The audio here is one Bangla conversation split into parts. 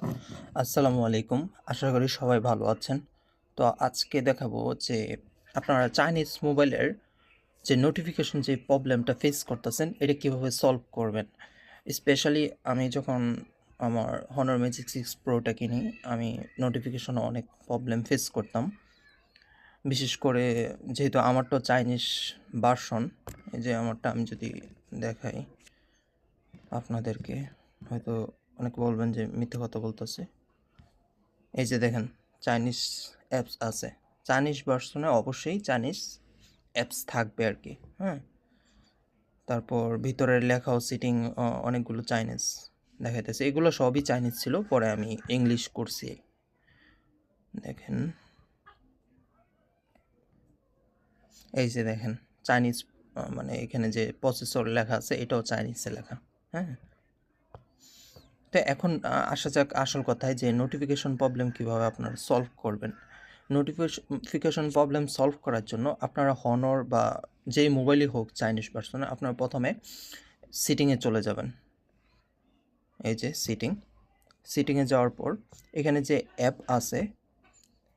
আসসালামু আলাইকুম। আশা করি সবাই ভালো আছেন। তো আজকে দেখাবো যে আপনারা চাইনিজ মোবাইলের যে নোটিফিকেশন যে প্রবলেমটা ফেস করতেছেন, এটা কিভাবে সলভ করবেন। স্পেশালি আমি যখন আমার Honor Magic 6 Pro-টা কিনি, আমি নোটিফিকেশনে অনেক প্রবলেম ফেস করতাম। বিশেষ করে যেহেতু আমারটা চাইনিজ ভার্সন, এই যে আমারটা আমি যদি দেখাই আপনাদেরকে, হয়তো অনেকে বলবেন যে মিথ্যে কথা বলতেছে। এই যে দেখেন চাইনিজ অ্যাপস আছে। চাইনিজ ভার্সনে অবশ্যই চাইনিজ অ্যাপস থাকবে আর কি, হ্যাঁ? তারপর ভিতরের লেখাও সিটিং অনেকগুলো চাইনিজ দেখাইতেছে। এগুলো সবই চাইনিজ ছিল, পরে আমি ইংলিশ করছি। দেখেন, এই যে দেখেন চাইনিজ, মানে এখানে যে প্রসেসর লেখা আছে এটাও চাইনিজে লেখা, হ্যাঁ? তো এখন আসা যাক আসল কথায়, যে নোটিফিকেশন প্রবলেম কীভাবে আপনারা সলভ করবেন। নোটিফিকেশন প্রবলেম সলভ করার জন্য আপনারা হনর বা যেই মোবাইলই হোক চাইনিজ ভার্সনে, আপনারা প্রথমে সিটিংয়ে চলে যাবেন। এই যে সিটিংয়ে যাওয়ার পর এখানে যে অ্যাপ আছে,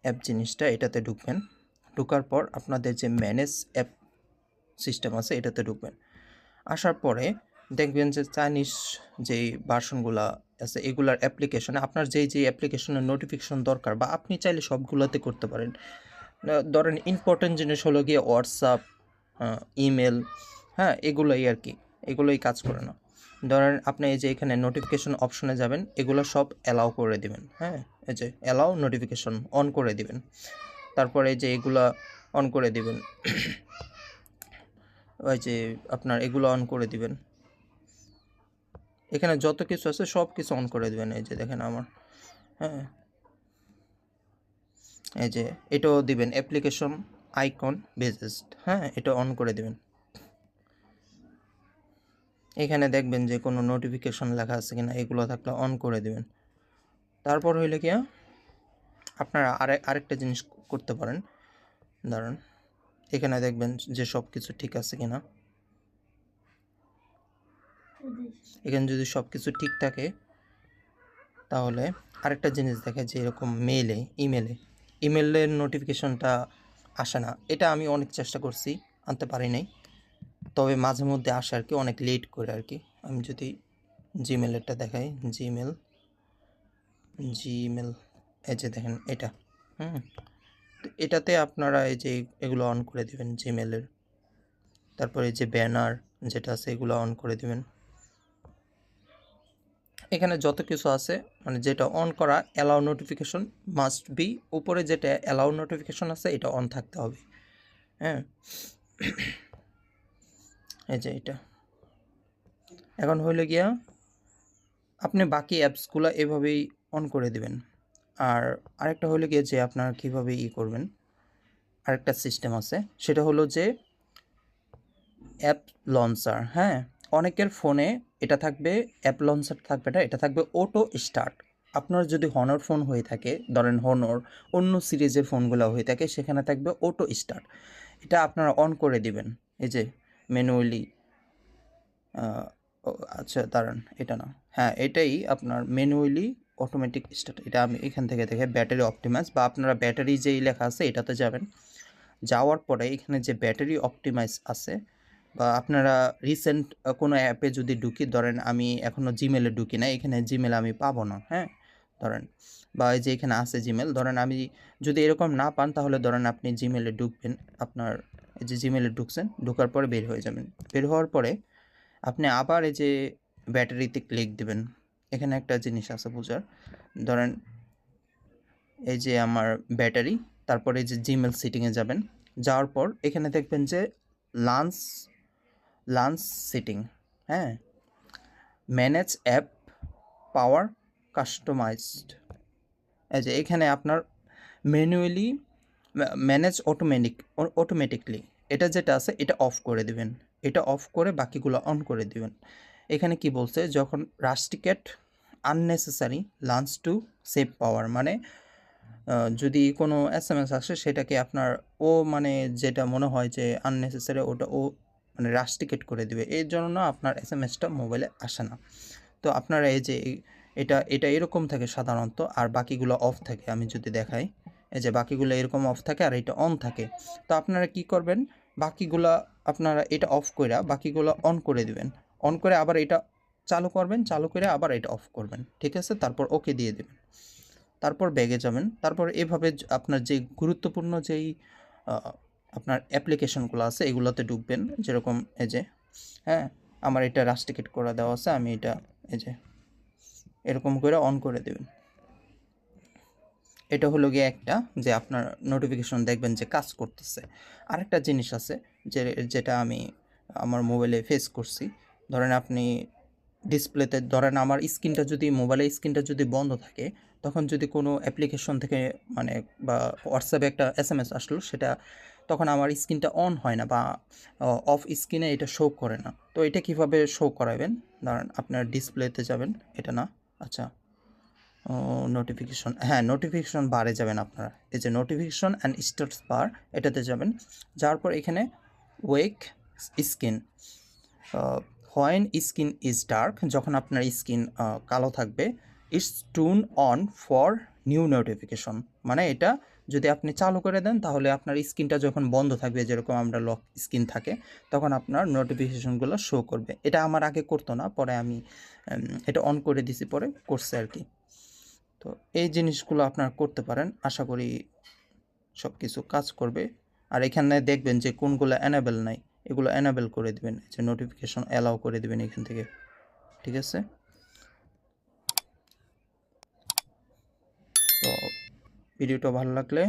অ্যাপ জিনিসটা এটাতে ঢুকবেন। ঢোকার পর আপনাদের যে ম্যানেজ অ্যাপ সিস্টেম আছে এটাতে ঢুকবেন। আসার পরে দেখবেন যে চাইনিজ যেই ভার্সনগুলা আছে এগুলার অ্যাপ্লিকেশনে আপনার যেই অ্যাপ্লিকেশনের নোটিফিকেশন দরকার, বা আপনি চাইলে সবগুলোতে করতে পারেন। ধরেন ইম্পর্টেন্ট জিনিস হলো গিয়ে হোয়াটসঅ্যাপ, ইমেল, হ্যাঁ, এগুলোই আর কি, এগুলোই কাজ করে না। ধরেন আপনি এই যে এখানে নোটিফিকেশন অপশনে যাবেন, এগুলো সব অ্যালাউ করে দিবেন, হ্যাঁ, এই যে অ্যালাউ নোটিফিকেশন অন করে দিবেন। তারপরে এই যে এগুলা অন করে দিবেন, ওই যে আপনার এগুলো অন করে দিবেন। এখানে যত কিছু আছে সব কিছু অন করে দিবেন। এই যে দেখেন আমার, হ্যাঁ, এই যে এটাও দিবেন, অ্যাপ্লিকেশন আইকন বেসড, হ্যাঁ, এটা অন করে দিবেন। এখানে দেখবেন যে কোনো নোটিফিকেশন লেখা আছে কিনা, এগুলো থাকলে অন করে দিবেন। তারপর হইলে কি আপনারা আরেকটা জিনিস করতে পারেন। ধরেন এখানে দেখবেন যে সব কিছু ঠিক আছে কিনা। এখানে যদি সব কিছু ঠিক থাকে তাহলে আরেকটা জিনিস দেখে যে এরকম ইমেলের নোটিফিকেশনটা আসে না। এটা আমি অনেক চেষ্টা করছি, আনতে পারি নাই, তবে মাঝে মধ্যে আসে আর কি, অনেক লেট করে আর কি। আমি যদি জিমেলেরটা দেখাই, জিমেল, এই যে দেখেন এটা, তো এটাতে আপনারা এই যে এগুলো অন করে দিবেন জিমেলের। তারপরে এই যে ব্যানার যেটা আছে এগুলো অন করে দিবেন। এখানে যত কিছু আছে, মানে যেটা অন করা, অ্যালাউ নোটিফিকেশন মাস্ট বি, উপরে যেটা অ্যালাউ নোটিফিকেশন আছে এটা অন থাকতে হবে, হ্যাঁ। এই যে এটা এখন হইলে গিয়া আপনি বাকি অ্যাপসগুলো এভাবেই অন করে দিবেন। আর আরেকটা হইলে গিয়ে যে আপনারা কীভাবে করবেন, আরেকটা সিস্টেম আছে, সেটা হলো যে অ্যাপ লঞ্চার, হ্যাঁ। অনেকের ফোনে এটা থাকবে, অ্যাপ লঞ্চার থাকবে না, এটা থাকবে অটো স্টার্ট। আপনার যদি হনর ফোন হয়ে থাকে, ধরেন হনর অন্য সিরিজের ফোনগুলো হয়ে থাকে, সেখানে থাকবে অটো স্টার্ট। এটা আপনারা অন করে দিবেন। এই যে ম্যানুয়ালি, আচ্ছা দাঁড়ান, এটা না, হ্যাঁ এটাই আপনার ম্যানুয়ালি অটোমেটিক স্টার্ট। এটা আমি এখান থেকে দেখে ব্যাটারি অপটিমাইজ, বা আপনারা ব্যাটারি যেই লেখা আছে এটাতে যাবেন। যাওয়ার পরে এখানে যে ব্যাটারি অপটিমাইজ আছে, বা আপনারা রিসেন্ট কোনো অ্যাপে যদি ঢুকি, ধরেন আমি এখনও জিমেলে ঢুকি না, এখানে জিমেল আমি পাবো না, হ্যাঁ, ধরেন, বা এই যে এখানে আছে জিমেল, ধরেন আমি যদি এরকম না পান, তাহলে ধরেন আপনি জিমেলে ঢুকবেন, আপনার এই যে জিমেলে ঢুকছেন, ঢোকার পরে বের হয়ে যাবেন। বের হওয়ার পরে আপনি আবার এই যে ব্যাটারিতে ক্লিক দিবেন। এখানে একটা জিনিস আছে বোঝার, ধরেন এই যে আমার ব্যাটারি, তারপরে এই যে জিমেল সেটিংয়ে যাবেন। যাওয়ার পর এখানে দেখবেন যে লাঞ্চ সেটিং, হ্যাঁ, ম্যানেজ অ্যাপ পাওয়ার কাস্টমাইজড। এই যে এখানে আপনার ম্যানুয়ালি ম্যানেজ অটোমেটিকলি, এটা যেটা আছে এটা অফ করে দিবেন। এটা অফ করে বাকিগুলো অন করে দিবেন। এখানে কি বলছে, যখন rusticate unnecessary lunch to save power, মানে যদি কোনো এসএমএস আসে সেটাকে আপনার মানে যেটা মনে হয় যে আননেসেসারি, ওটা মানে রাস্টিকেট করে দিবে, এর জন্য আপনার এসএমএসটা মোবাইলে আসে না। তো আপনারা এই যে এটা এরকম থাকে সাধারণত, আর বাকিগুলো অফ থাকে। আমি যদি দেখাই, এই যে বাকিগুলো এরকম অফ থাকে আর এটা অন থাকে। তো আপনারা কি করবেন, বাকিগুলা আপনারা এটা অফ কইরা বাকিগুলো অন করে দিবেন, অন করে আবার এটা চালু করবেন, চালু করে আবার এটা অফ করবেন, ঠিক আছে? তারপর ওকে দিয়ে দেবেন, তারপর ব্যাগে যাবেন। তারপর এভাবে আপনার যে গুরুত্বপূর্ণ যেই আপনার অ্যাপ্লিকেশনগুলো আছে এগুলোতে ঢুকবেন। যেরকম এই যে, হ্যাঁ, আমার এটা রাস্টিকেট করা দেওয়া আছে, আমি এটা এই যে এরকম করে অন করে দেবেন। এটা হলো গিয়ে একটা যে আপনার নোটিফিকেশন দেখবেন যে কাজ করতেছে। আরেকটা জিনিস আছে যেটা আমি আমার মোবাইলে ফেস করছি। ধরেন আপনি ডিসপ্লেতে, ধরেন আমার স্ক্রিনটা যদি, মোবাইলের স্ক্রিনটা যদি বন্ধ থাকে, তখন যদি কোনো অ্যাপ্লিকেশন থেকে মানে বা হোয়াটসঅ্যাপে একটা এসএমএস আসলো, সেটা তখন আমার স্ক্রিনটা অন হয় না বা অফ স্ক্রিনে এটা শো করে না। তো এটা কিভাবে শো করাবেন, ধরেন আপনার ডিসপ্লেতে যাবেন, এটা না, আচ্ছা, নোটিফিকেশন, হ্যাঁ, নোটিফিকেশন বারে যাবেন আপনারা। এই যে নোটিফিকেশন অ্যান্ড স্ট্যাটাস বার, এটাতে যাবেন। যাওয়ার পর এখানে wake screen, when skin is dark, যখন আপনার স্কিন কালো থাকবে, ইটস টুন অন ফর নিউ নোটিফিকেশন, মানে এটা যদি আপনি চালু করে দেন তাহলে আপনার স্ক্রিনটা যখন বন্ধ থাকবে, যেরকম আমরা লক স্ক্রিন থাকে, তখন আপনার নোটিফিকেশনগুলো শো করবে। এটা আমার আগে করতো না, পরে আমি এটা অন করে দিছি, পরে করছে আর কি। তো এই জিনিসগুলো আপনারা করতে পারেন, আশা করি সব কিছু কাজ করবে। আর এখানে দেখবেন যে কোনগুলো অ্যানেবল নাই, এগুলো অ্যানেবল করে দিবেন, যে নোটিফিকেশন অ্যালাউ করে দিবেন এখান থেকে, ঠিক আছে? তো ভিডিওটা ভালো লাগলে